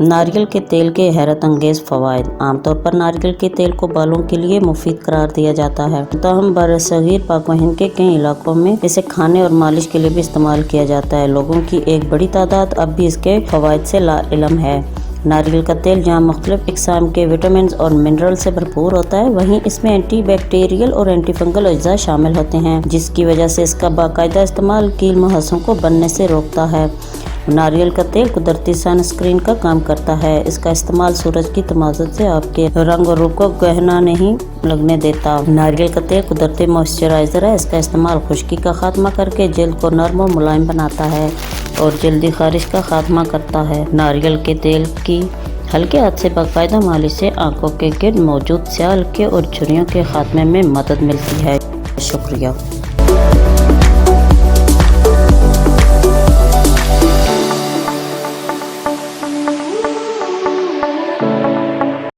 नारियल के तेल के हैरत अंगेज फ़वाइद। आमतौर पर नारियल के तेल को बालों के लिए मुफीद करार दिया जाता है। तहम बरसगीर पाक व हिंद के कई इलाकों में इसे खाने और मालिश के लिए भी इस्तेमाल किया जाता है। लोगों की एक बड़ी तादाद अब भी इसके फ़वाइद से लाइल्म है। नारियल का तेल जहाँ मुख्तलिफ इक़साम के विटामिन और मिनरल से भरपूर होता है, वहीं इसमें एंटी बैक्टीरियल और एंटी फंगल अज्जा शामिल होते हैं, जिसकी वजह से इसका बाकायदा इस्तेमाल कील मुहासों को बनने से रोकता है। नारियल का तेल कुदरती सनस्क्रीन का काम करता है। इसका इस्तेमाल सूरज की तमाज़त से आपके रंग और रूप को गहना नहीं लगने देता। नारियल का तेल कुदरती मॉइस्चराइज़र है। इसका इस्तेमाल खुश्की का खात्मा करके जल्द को नरम और मुलायम बनाता है और जल्दी खारिश का खात्मा करता है। नारियल के तेल की हल्के हाथ से बाकायदा मालिश से आंखों के गिर्द मौजूद स्याह हल्के और झुर्रियों के खात्मे में मदद मिलती है। शुक्रिया।